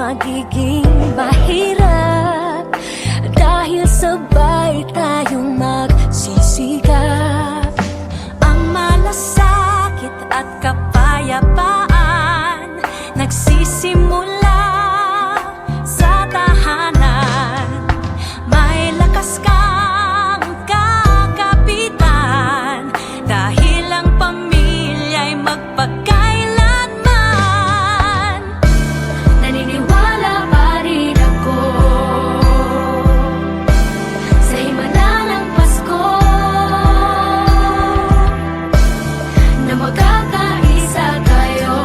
magiging mahirap dahil sabay tayong magsisikap. Ang malasakit at kapayapaan nagsisimula sa tahanan. May lakas kang kakapitan dahil ang pamilya'y magpakailanman. Naniniwala pa rin ako sa himala ng Pasko na magkakaisa tayo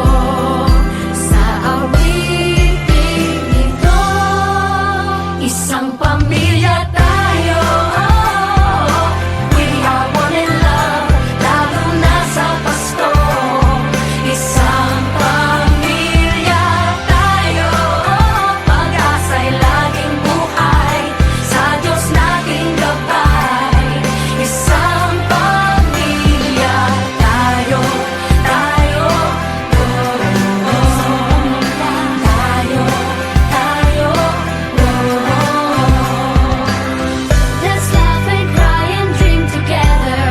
sa awiting ito. Isang pamilya tayo, we are one in love, lalo na sa Pasko. Isang pamilya tayo, pag-asa'y laging buhay, sa Diyos nating gabay. Isang pamilya tayo, tayo, Let's laugh and cry and dream together.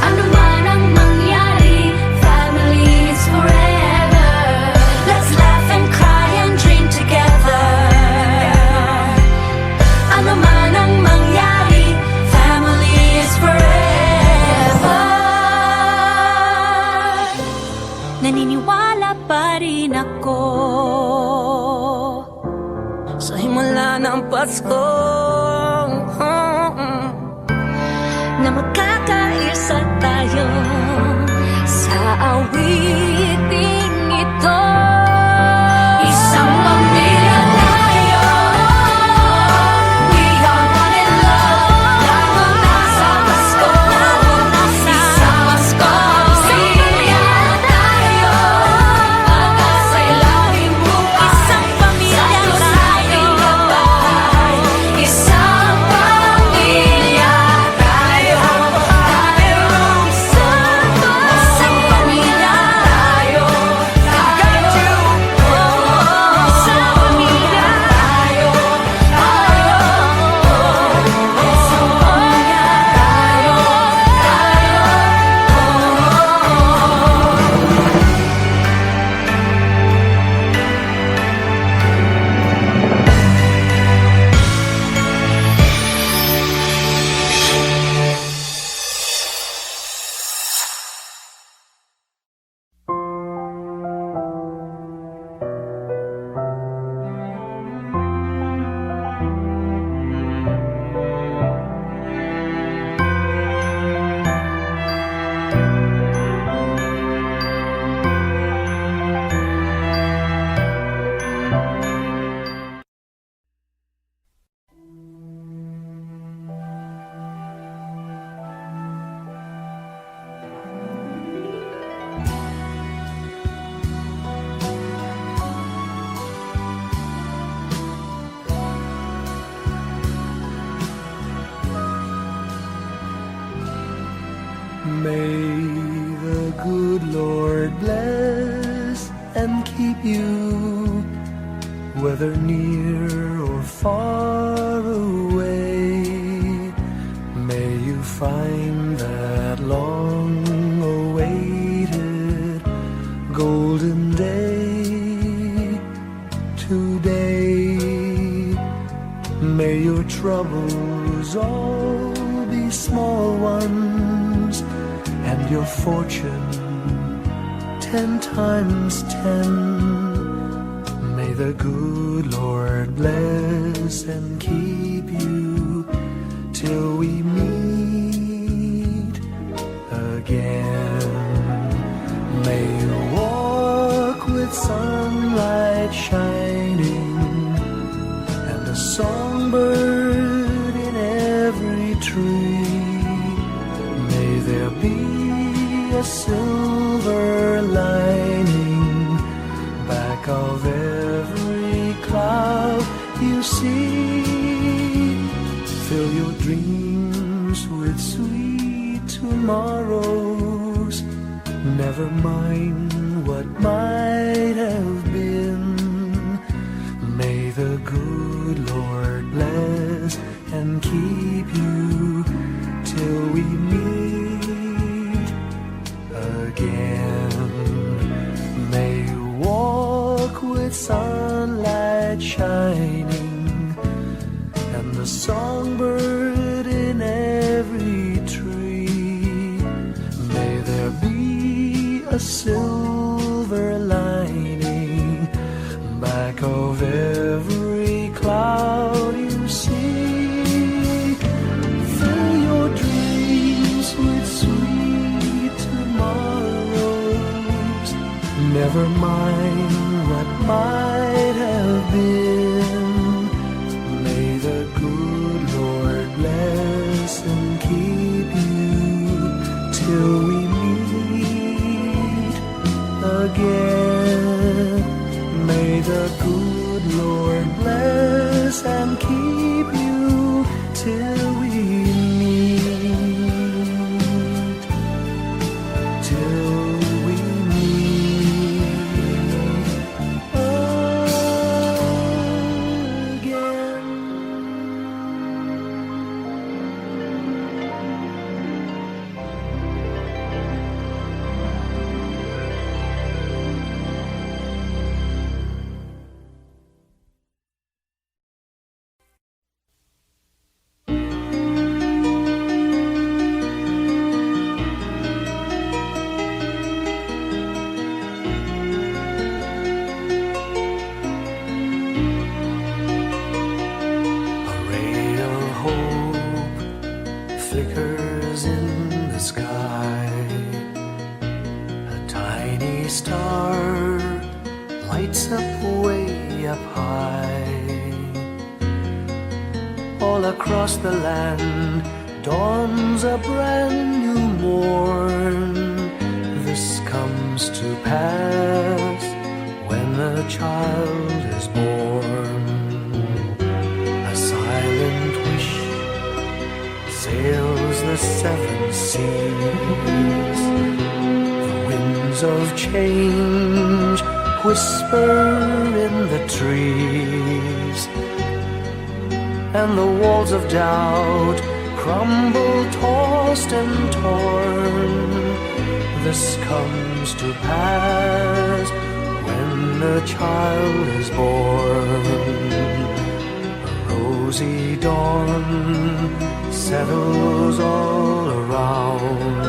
Ano man ang mangyari, family is forever. Let's laugh and cry and dream together. Ano man ang mangyari, family is forever. Naniniwala pa rin ako sa himala ng Pasko na magkakaisa tayo sa awiting ito. Isang pamilya tayo, we are one in love, lalo na sa Pasko. Isang pamilya tayo, pag-asa'y laging buhay, sa Diyos nating gabay. Isang pamilya tayo, isang pamilya tayo, isang pamilya tayo, May the good Lord bless and keep you, whether near or far away. May you find that long-awaited golden day today. May your troubles all be small ones, and your fortune 10 times 10. May the good Lord bless and keep you till we meet again. May you walk with sunlight shining and a songbird in every tree. May there be a silver lining back of every cloud you see. Fill your dreams with sweet tomorrows. Never mind what might have been. silver lining back of every cloud you see. Fill your dreams with sweet tomorrows. Never mind what might have been. May the good Lord bless and keep you till we meet again. May the good Lord bless and keep you till we meet, till we meet again. A ray of hope flickers in the sky. A tiny star lights up way up high. All across the land dawns a brand new morn. This comes to pass when a child is born. A silent wish sails the seven seas. The winds of change whisper in the trees, and the walls of doubt crumble, tossed and torn. This comes to pass when a child is born. A rosy dawn settles all around.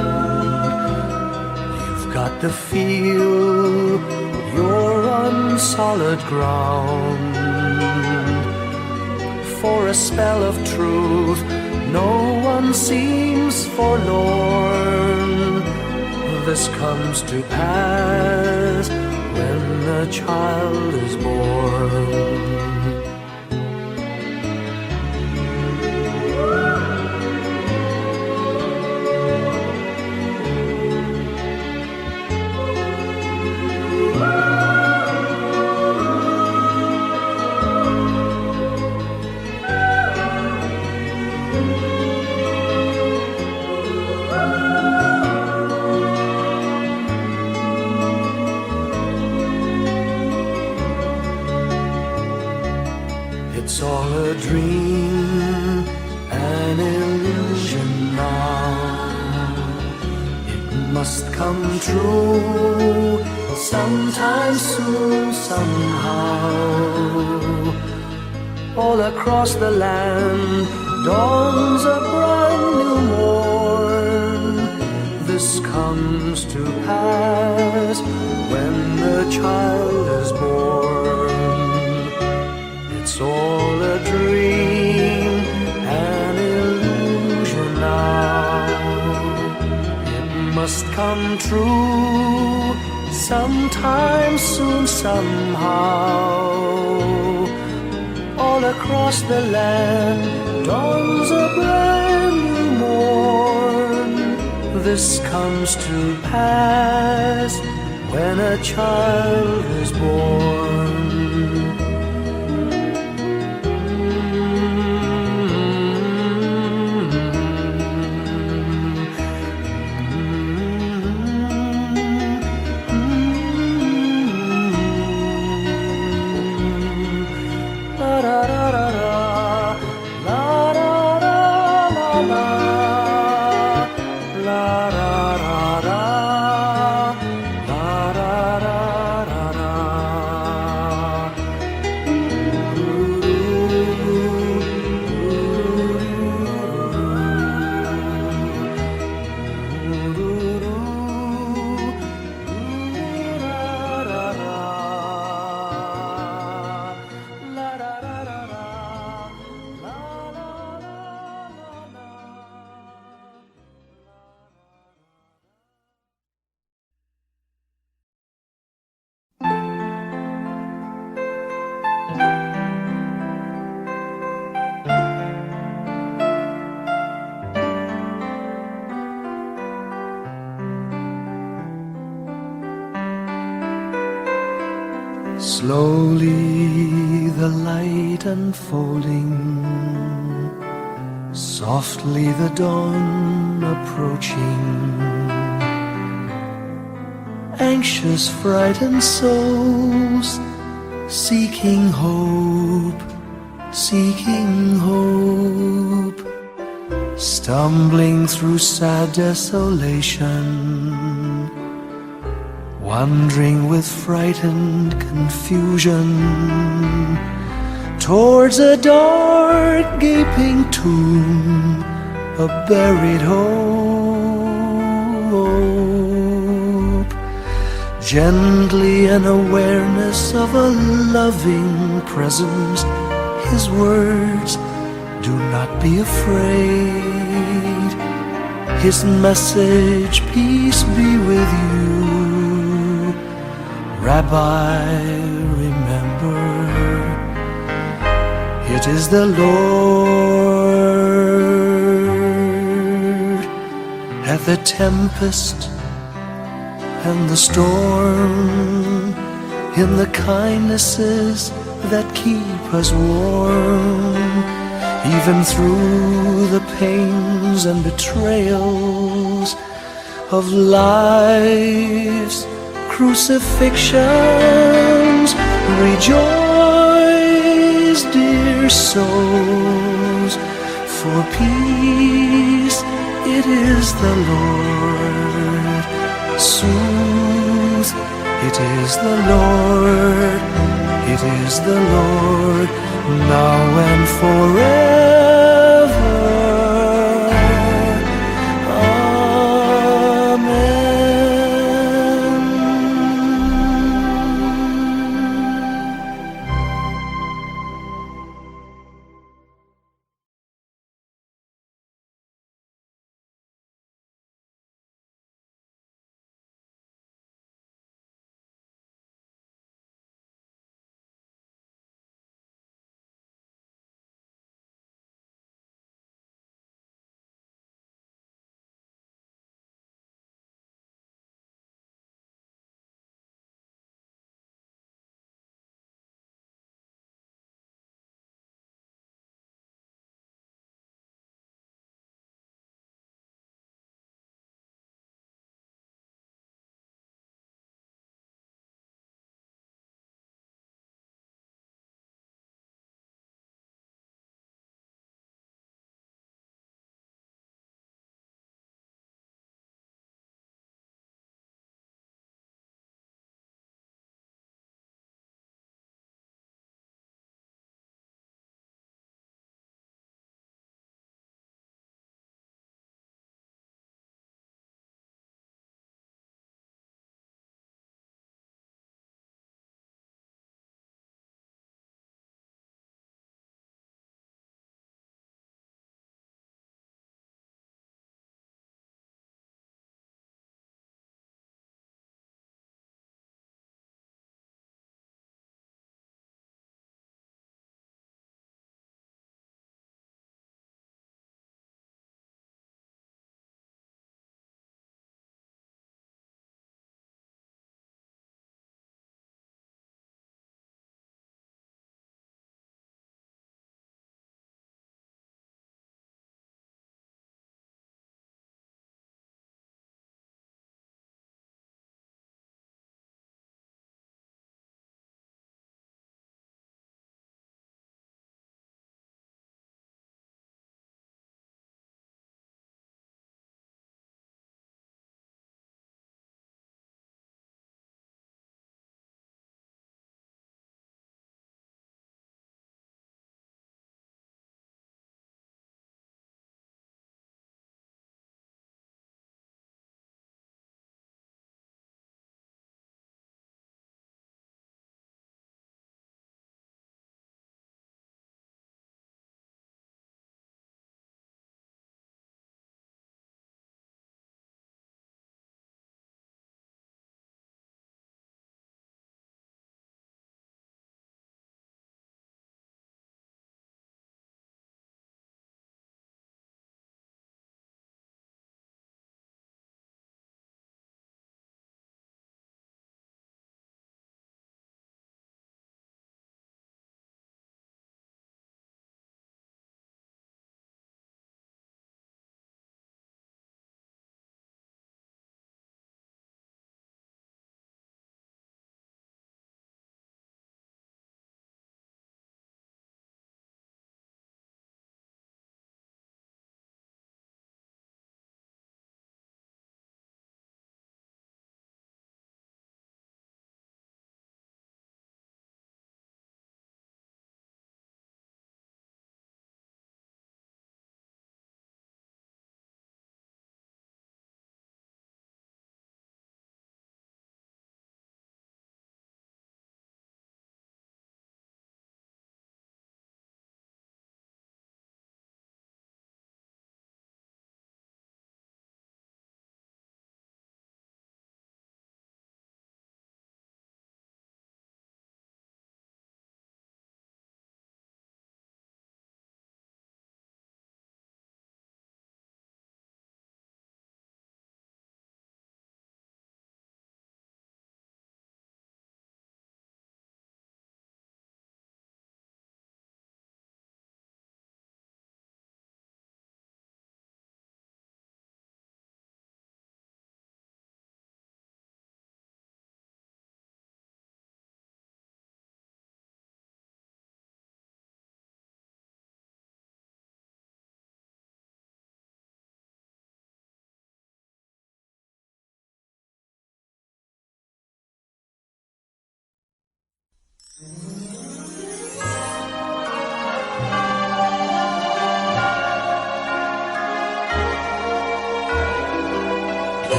You've got to feel you're on solid ground. For a spell of truth, no one seems forlorn. This comes to pass when a child is born. It's all a dream, an illusion now. It must come true sometime soon, somehow. All across the land dawns a brand new morn. This comes to pass when the child is born. It's all a dream, an illusion now. It must come true sometime soon, somehow. All across the land dawns a brand new morn. This comes to pass when a child is born. La Slowly the light unfolding, softly the dawn approaching. Anxious, frightened souls seeking hope, seeking hope, stumbling through sad desolation, wandering with frightened confusion towards a dark gaping tomb, a buried hope. Gently an awareness of a loving presence, His words, do not be afraid. His message, peace be with you. Rabbi, remember, it is the Lord. At the tempest and the storm, in the kindnesses that keep us warm, even through the pains and betrayals of life's crucifixions. Rejoice, dear souls, for peace it is the Lord. Soothe, it is the Lord, it is the Lord, now and forever.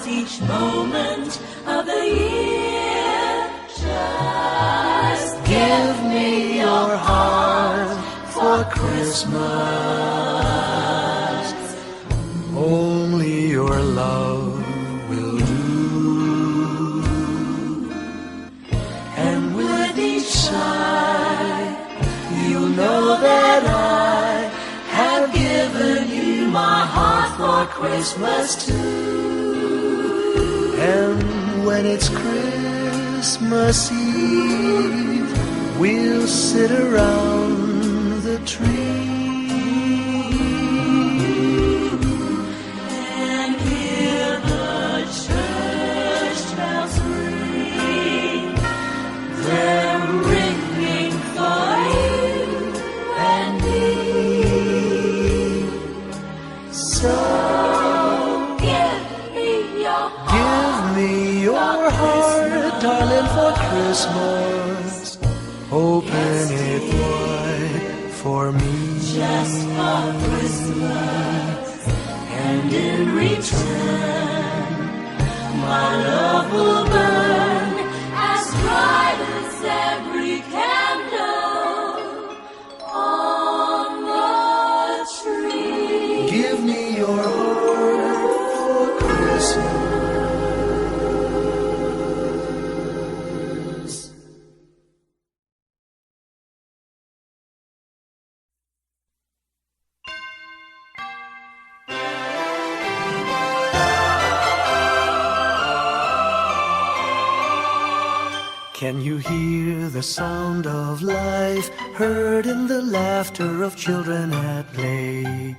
each moment of the year. Just give me your heart for Christmas. Only your love will do. And with each sigh, you know that I have given you my heart for Christmas too. And when it's Christmas Eve, we'll sit around the tree And hear the church bells ring. They're ringing for you and me. So give me your heart. Give me your heart, darling, for Christmas. Open it wide for me. Just for Christmas. And in return, my love will burn as bright as every candle on the tree. Give me your heart for Christmas. Can you hear the sound of life heard in the laughter of children at play?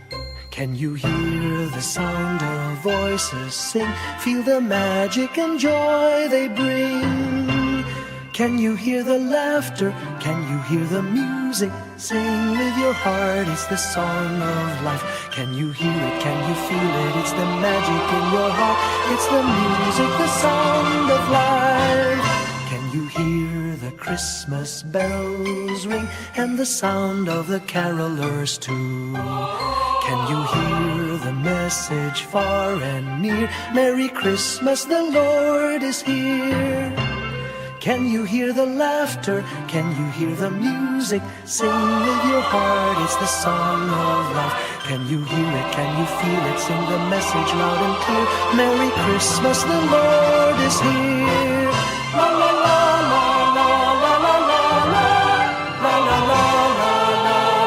Can you hear the sound of voices sing? Feel the magic and joy they bring. Can you hear the laughter? Can you hear the music? Sing with your heart, it's the song of life. Can you hear it? Can you feel it? It's the magic in your heart. It's the music, the sound of life. Can you hear the Christmas bells ring and the sound of the carolers too? Can you hear the message far and near? Merry Christmas, the Lord is here. Can you hear the laughter? Can you hear the music? Sing with your heart, it's the song of life. Can you hear it? Can you feel it? Sing the message loud and clear. Merry Christmas, the Lord is here. La la la la la la la la la la la la la la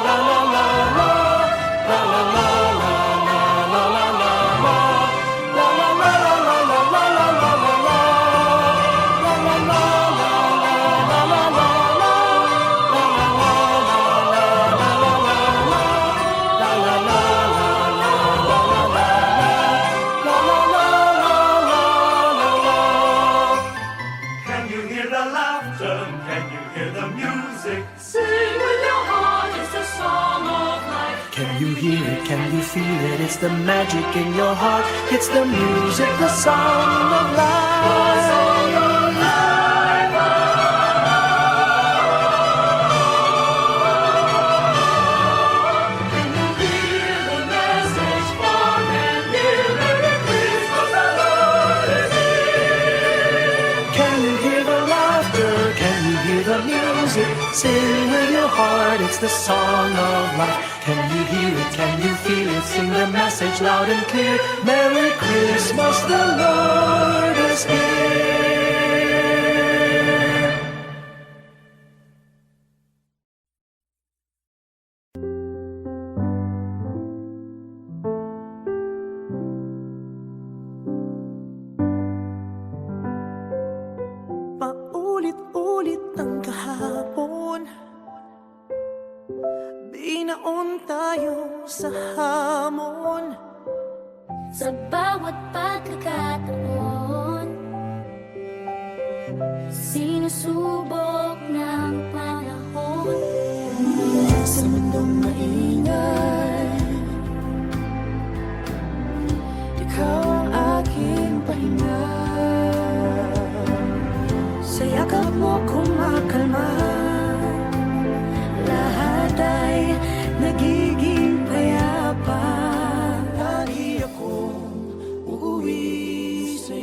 Can you feel it? It's the magic in your heart. It's the music, the sound of life. Can you hear the message far and near? Merry Christmas, the Lord is here. Can you hear the laughter? Can you hear the music? Sing with your heart, it's the song of life. Can you hear it? Can you feel it? Sing the message loud and clear. Merry Christmas, the Lord is here. Paulit-ulit ang kahapon, binaon tayo sa hamon. Sa bawat pagkakataon, sinusubok ng panahon. Sa mundong maingay, ikaw ang aking pahinga. Sa yakap mo kumakalma, lahat ay nagiging payapa. Lagi akong uuwi sa'yo.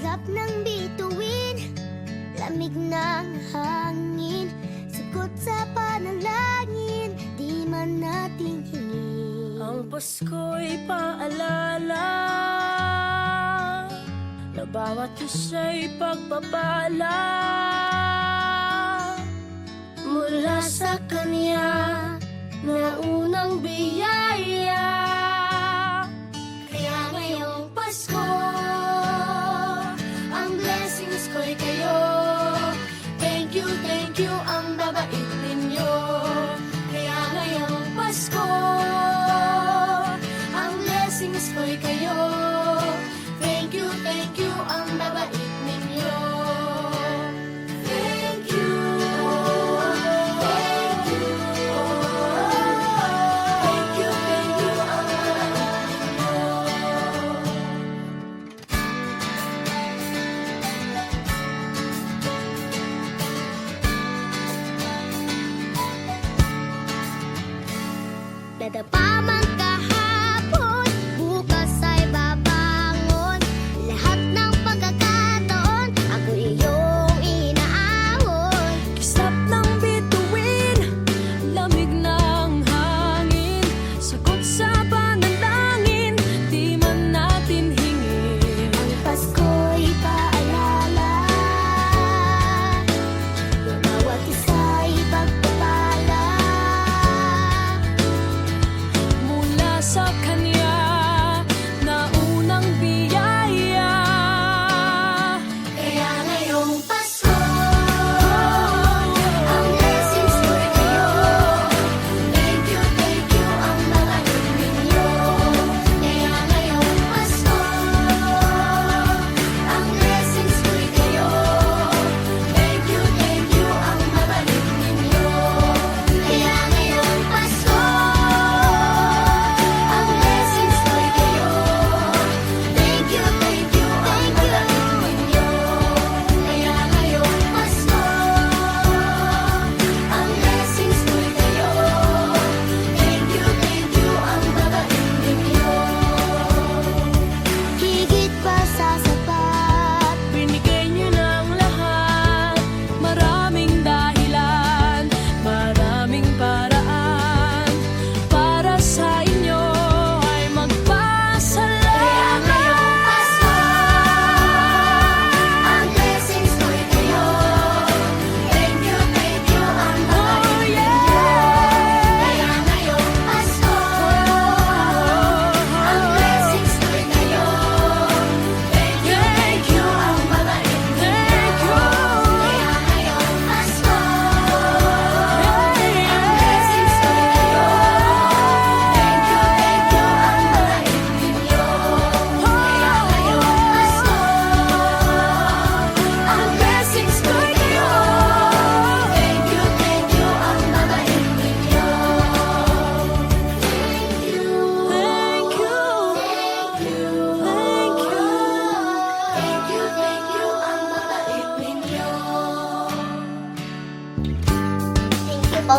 Iglap ng bituin, lamig ng hangin, sagot sa panalangin, di man natin hingin. Ang Pasko'y paalala na bawat isa'y pagpapala mula sa Kanya na unang biyaya. Kaya ngayong Pasko, ang blessings ko'y kayo. Thank you, ang babait ninyo. Kaya ngayong Pasko, ang blessings ko'y kayo. Thank you, ang babait ninyo. Thank you, thank you. Thank you, ang babait ninyo. Dadapa man kahapon, bukas ay babangon. Lahat ng pagkakataon, ako iyong inaahon. Kislap ng bituin, lamig ng hangin, sagot sa panalangin, di man natin hingin. Ang Pasko'y paalala na bawat isa'y pagpapala Mula sa Kanya na unang biyaya. Kaya ngayong Pasko, ang blessings ko'y kayo. thank you, ang babait ninyo. Kaya ngayong Pasko, Ang blessings ko'y kayo. thank you, ang babait ninyo. Kaya ngayong Pasko, ang blessings ko'y kayo. Thank you, ang babait ninyo. Kaya ngayong Pasko, Ang blessings ko'y kayo. thank you, ang babait ninyo. Higit pa sa sapat, Binigay niyo ng lahat, maraming dahilan, maraming paraan, para sa inyo ay magpasalamat. ang blessings ko'y kayo. Thank you, ang babait ninyo. Kaya ngayong Pasko, ang blessings ko'y kayo. Thank you, ang babait ninyo. Kaya ngayong Pasko, ang blessings ko'y kayo. Thank you, ang babait ninyo. Kaya ngayong Pasko, Ang blessings ko'y kayo. Thank you, ang babait ninyo. thank you, Thank you, ang babait ninyo. thank you po.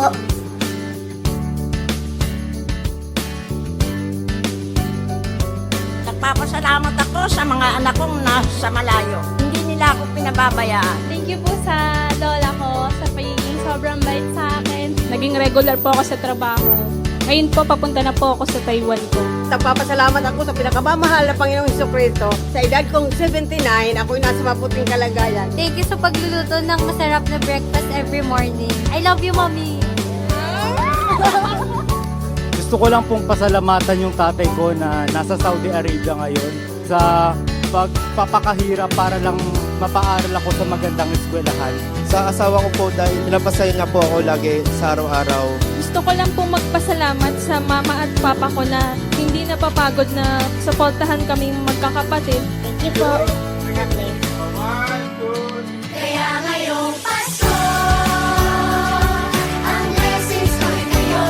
Nagpapasalamat ako sa mga anak kong nasa malayo. Hindi nila ako pinababayaan. Thank you po sa lola ko sa pagiging sobrang bait sa akin. Naging regular po ako sa trabaho. Ngayon po, papunta na po ako sa Taiwan ko. Nagpapasalamat ako sa pinakamamahal na Panginoong Jesucristo. Sa edad kong 79, ako'y nasa mabuting kalagayan. Thank you sa pagluluto ng masarap na breakfast every morning. I love you, Mommy! Gusto ko lang pong pasalamatan yung tatay ko na nasa Saudi Arabia ngayon sa pagpapakahirap para lang mapaaral ako sa magandang eskwelahan. Sa asawa ko po dahil pinapasaya niya po ako lagi sa araw-araw. Gusto ko lang pong magpasalamat sa mama at papa ko na hindi napapagod na suportahan kaming magkakapatid. Thank you po. God bless. Kaya ngayong Pasko, ang blessings ko'y kayo.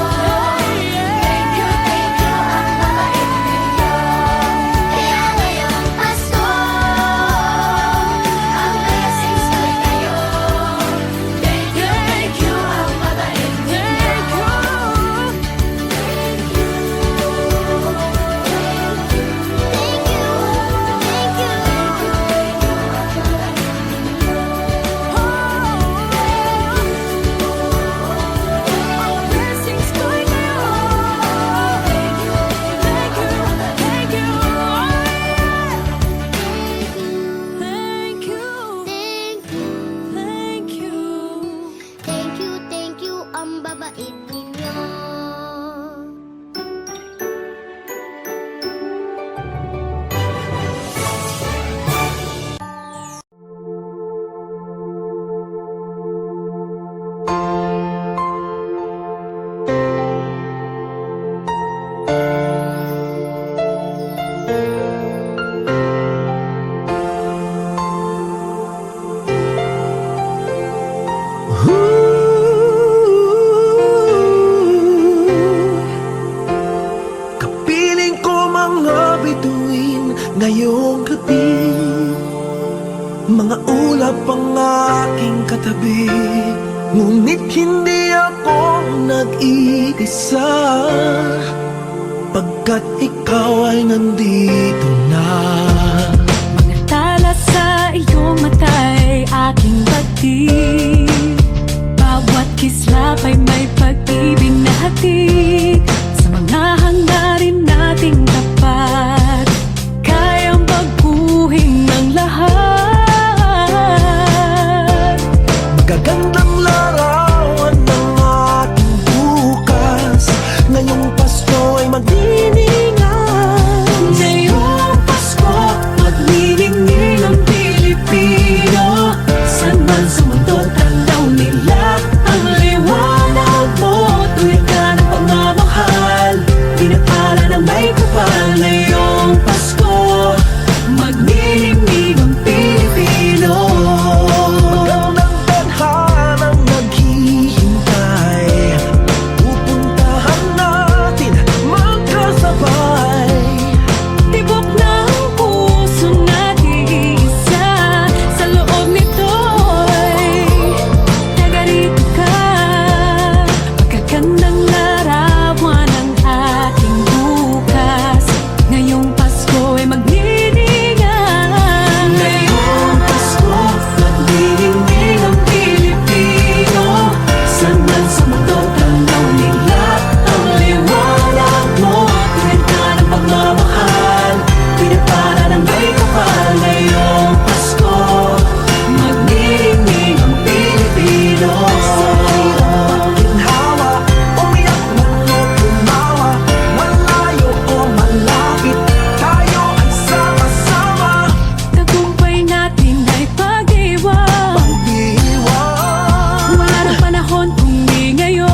Thank you, ang babait ninyo. Kaya ngayong Pasko, Ang blessings ko'y kayo. Thank you, ang babait ninyo. thank you, gabi, mga ulap ang aking katabi, ngunit hindi ako nag-iisa, pagkat ikaw ay nandito na. Mga tala sa iyong mata'y aking bati, bawat kislap ay may pag-ibig na hatid. Sa mga hangarin nating tapat, kayang baguhin ng lahat. Magagandang larawan ng ating bukas, ngayong Pasko ay magdiningan. Ngayong Pasko, magniningning ang Pilipino. Saan man sa mundo, tanaw nila ang liwanag mo. Tuwid ka ng pagmamahal, pinapala ng may kapal. Ngayong Pasko, magniningning ang Pilipino. Magandang tadhanang naghihintay, pupuntahan natin magkasabay. Tibok ng puso natin isa, sa loob nito'y tagarito ka. Magagandang larawan ng ating bukas, ngayong Pasko ay magniningan. Ngayong Pasko, magniningning ang Pilipino. Saan man sa mundo, tanaw nila ang liwanag mo. Tuwid ka ng pagmamahal, pinapala ng may kapal. Ngayong Pasko, magniningning ang Pilipino. Ginhawa, umiyak man o tumawa, malayo o malapit, tayo ay sama-sama. Tagumpay natin ay pag-iwan. Pag-iwan, Wala na panahon kung di ngayon.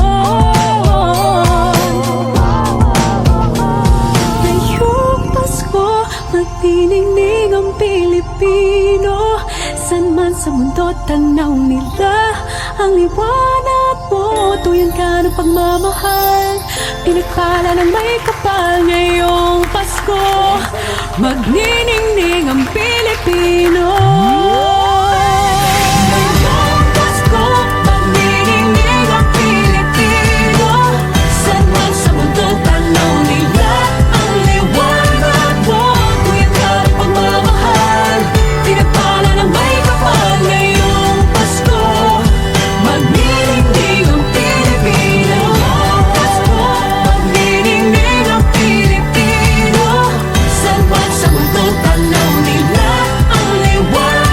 Ngayong Pasko, magniningning ang Pilipino. Saan man sa mundo, tanaw nila ang liwanag mo. Tuyan ka ng pagmamahal, pinagpala ng may kapal. Ngayong Pasko, magniningning ang Pilipino. Ngayong Pasko, magniningning ang Pilipino. Saan man sa mundo, tanaw nila ang liwanag mo. Tuyan ka ng pagmamahal, pinagpala ng may kapal. Ngayong Pasko, magniningning ang Pilipino. Ngayong Pasko, magniningning ang Pilipino. Saan man sa mundo, tanaw nila ang liwanag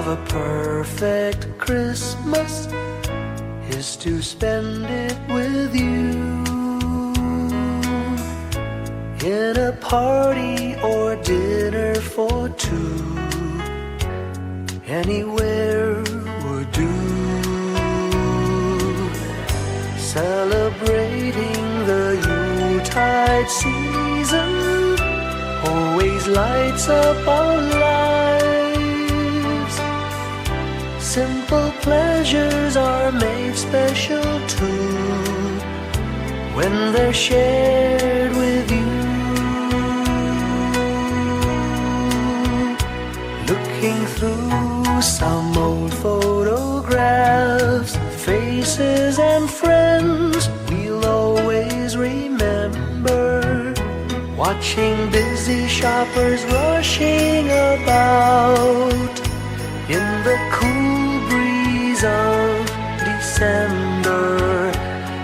of a perfect Christmas is to spend it with you in a party or dinner for two. Anywhere would do. Celebrating the Yuletide season always lights up our lives. Simple pleasures are made special too when they're shared with you. Looking through some old photographs, faces and friends we'll always remember. Watching busy shoppers rushing about in the cool breeze of December.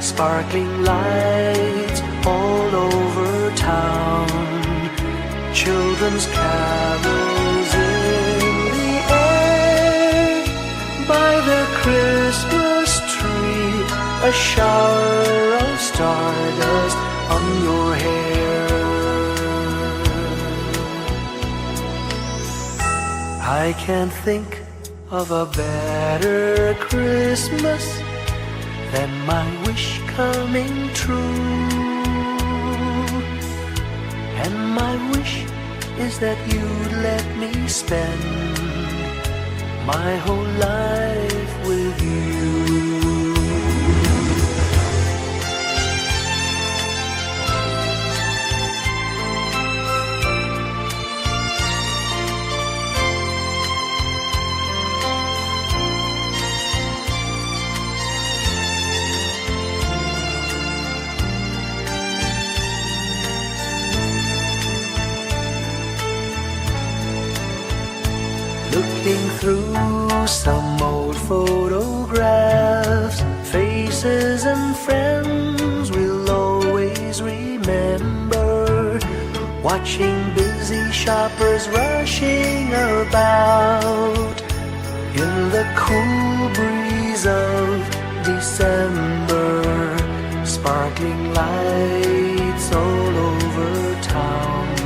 Sparkling lights all over town, children's carols in the air. By the Christmas tree, a shower of stardust on your hair. I can't think of a better Christmas than my wish coming true. And my wish is that you'd let me spend my whole life with you. Looking through some old photographs, faces and friends we'll always remember. Watching busy shoppers rushing about in the cool breeze of December. Sparkling lights all over town,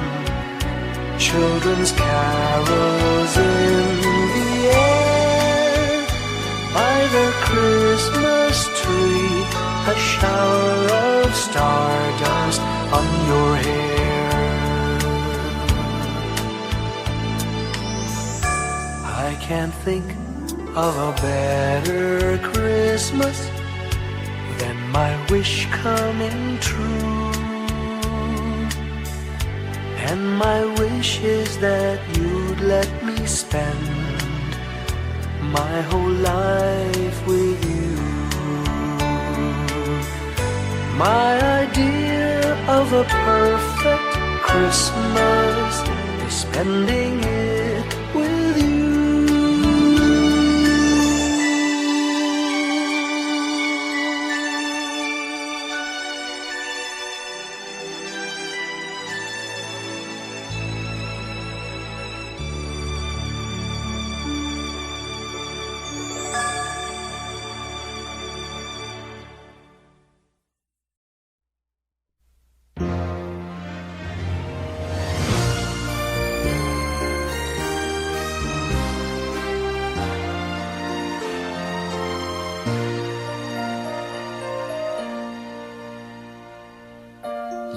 children's carols in the air. By the Christmas tree, a shower of stardust on your hair. I can't think of a better Christmas than my wish coming true. And my wish is that you'd let me spend my whole life with you. My idea of a perfect Christmas is spending it with you.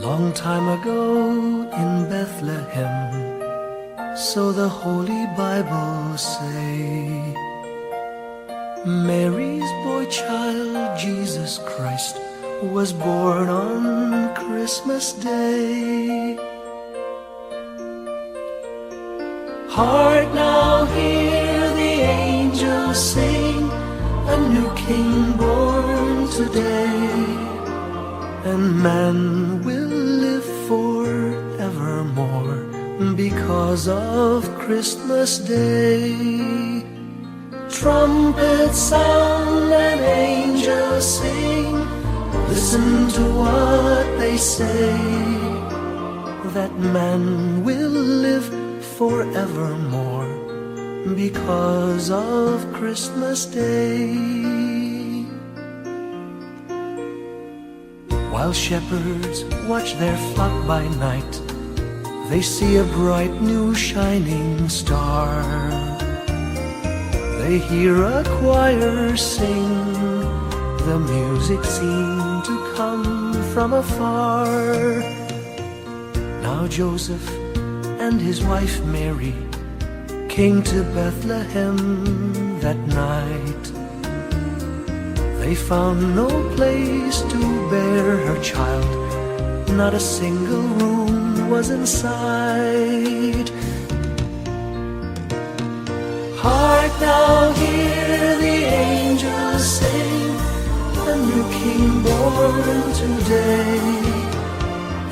Long time ago in Bethlehem, so the Holy Bible say, Mary's boy child, Jesus Christ, was born on Christmas Day. Hark now, hear the angels sing, a new King born today, and man will live forevermore because of Christmas Day. Trumpets sound and angels sing, listen to what they say, that man will live forevermore because of Christmas Day. While shepherds watch their flock by night, they see a bright new shining star. They hear a choir sing, the music seemed to come from afar. Now Joseph and his wife Mary came to Bethlehem that night. They found no place to bear her child, not a single room was in sight. Hark now, hear the angels sing, a new king born today,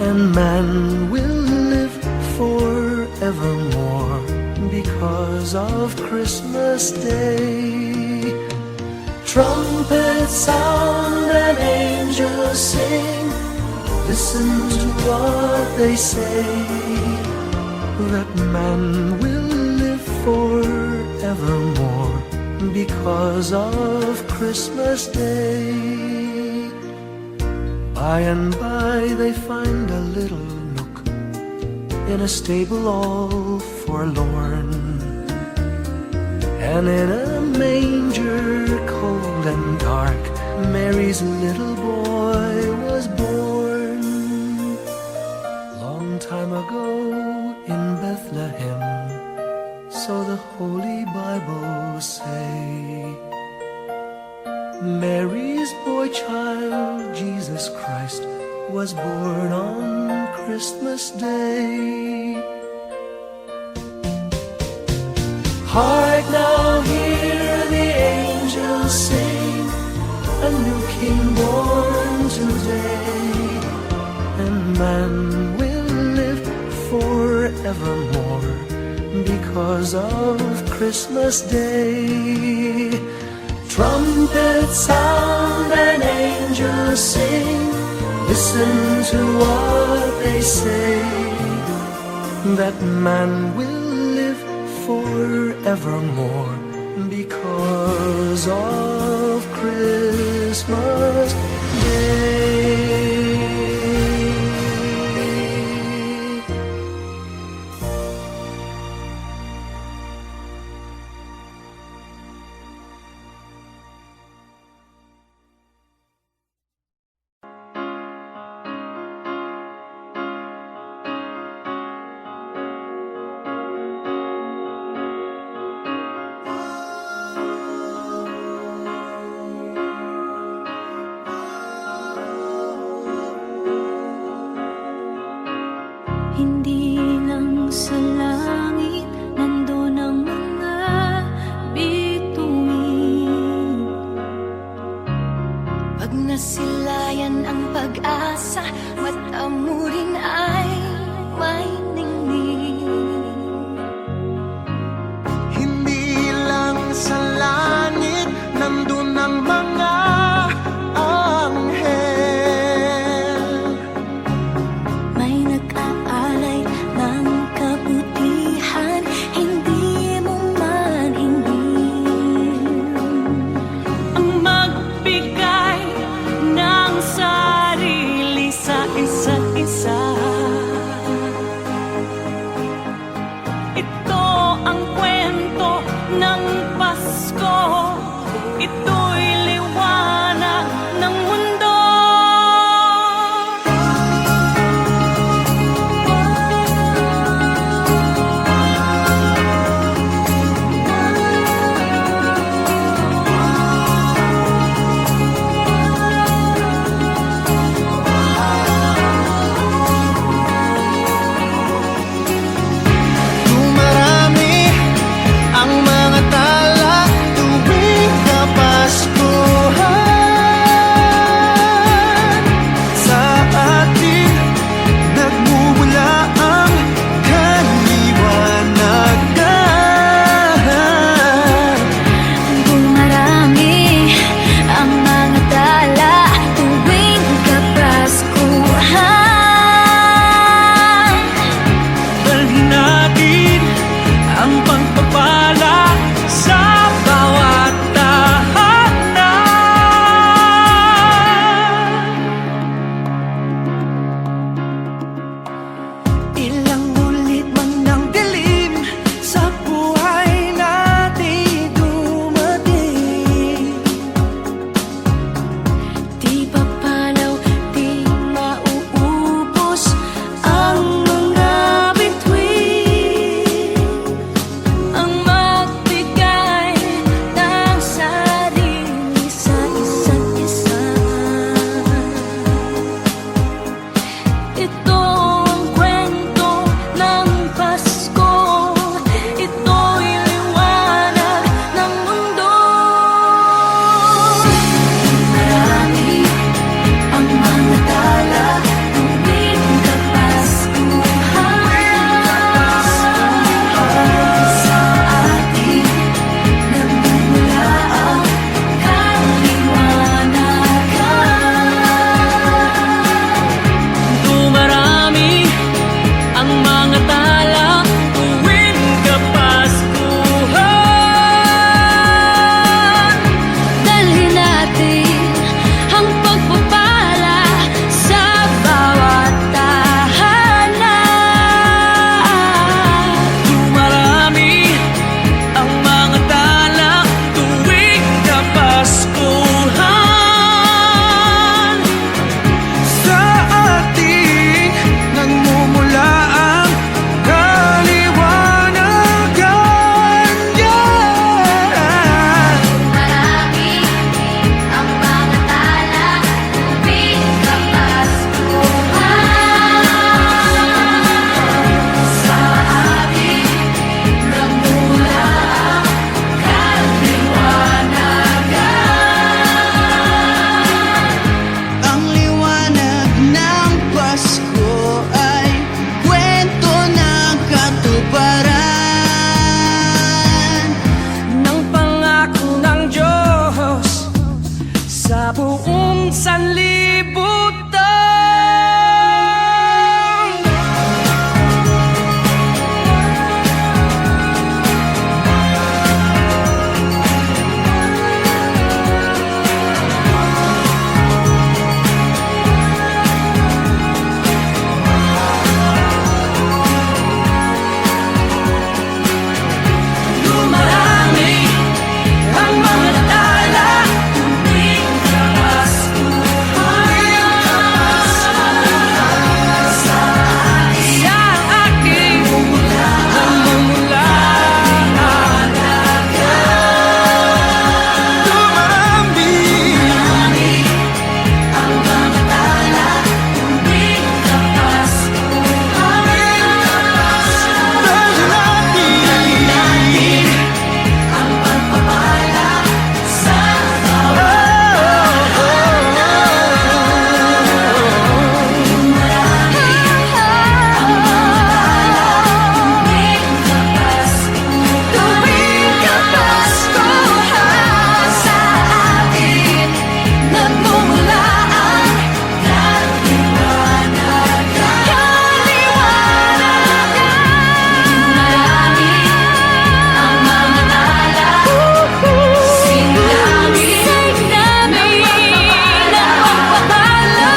and man will live forevermore because of Christmas Day. Trumpets sound and angels sing, listen to what they say, that man will live forevermore because of Christmas Day. By and by they find a little nook in a stable all forlorn, and in a manger cold and dark, Mary's little boy was born. Long time ago in Bethlehem, so the Holy Bible say, Mary's boy child, Jesus Christ, was born on Christmas Day. Hark now, hear the angels sing, a new king born today, and man will live forevermore because of Christmas Day. Trumpets sound and angels sing, listen to what they say, that man will live forevermore because of Christmas Day. Hindi lang sa langit nandun ang mga bituin. Pag nasilayan ang pag-asa, mata mo rin ay may ningning. Hindi lang sa langit nandun ang mga anghel, May nag-aalay ng kabutihan, hindi mo man hingin. Ang magbigay ng sarili sa isa't isa, sanlibutan. Dumarami ang mga tala, tuwing Kapaskuhan. Sa aking namumula Dumarami ang mga tala, tuwing Kapaskuhan. Dahil natin ang pagpapala sa tuwing Kapaskuhan. Sa atin nagmumula ang Marami ang mga tala, sinabi na pagpapala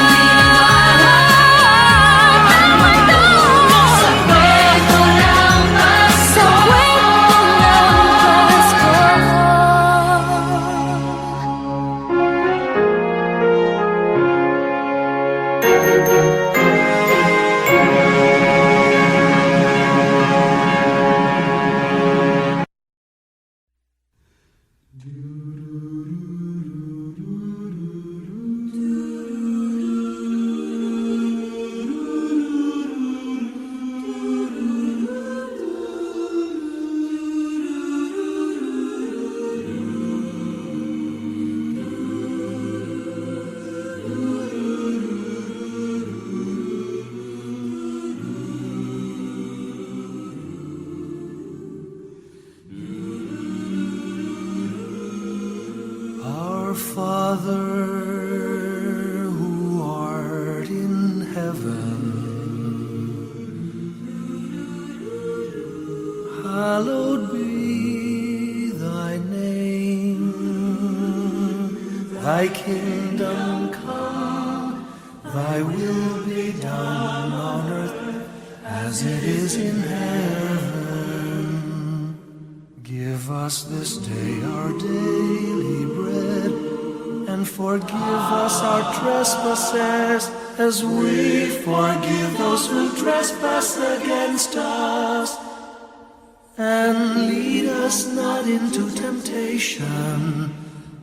ang mundo. Sa kwento ng Pasko, Our Father who art in heaven, hallowed be thy name. Thy kingdom come, thy will be done on earth as it is in heaven. Give us this day our daily bread, and forgive us our trespasses, as we forgive those who trespass against us. And lead us not into temptation,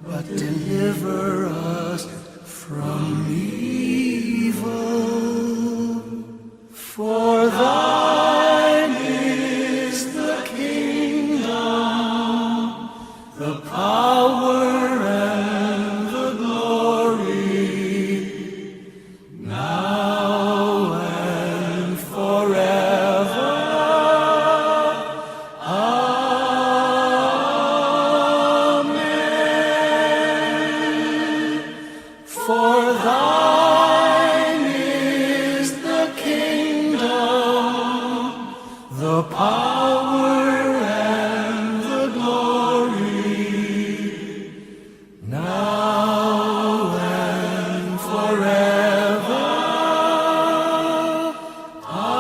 but deliver us from evil. For thine is the kingdom, the power and the glory, now and forever. Amen. For thine is the kingdom, the power and the glory, now and forever. Amen.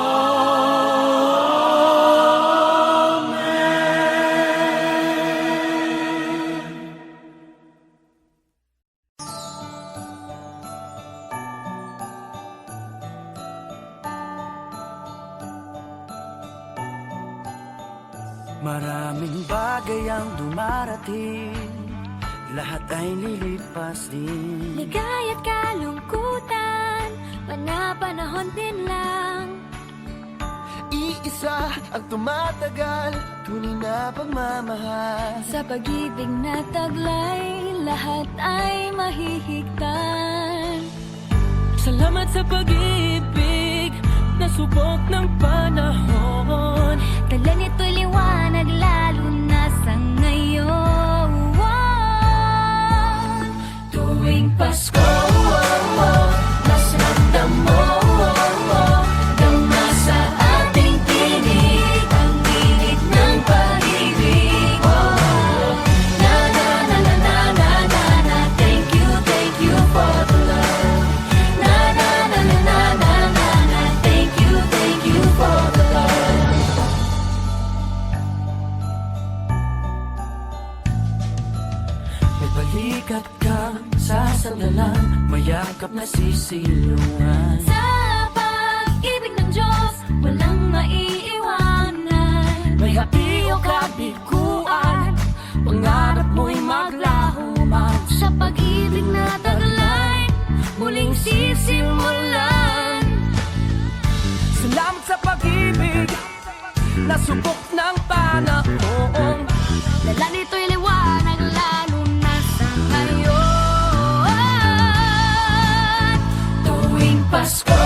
Maraming bagay ang dumarating, lahat ay lilipas din. Ligaya't kalungkutan, panapanahon din lang. Iisa ang tumatagal, tunay na pagmamahal. Sa pag-ibig na taglay, lahat ay mahihigtan. Salamat sa pag-ibig, na subok ng panahon. Dala nito'y liwanag lalo na sa ngayon. Tuwing Pasko, mayakap na sisilungan. Sa pag-ibig ng Diyos, walang maiiwanan. May hati o kabiguan, pangarap mo'y maglaho man. Sa pag-ibig na taglay, muling sisimulan. Salamat sa pag-ibig, nasubok ng panahon. Dala nito'y liwanag lalo na sa ngayon. Tuwing Pasko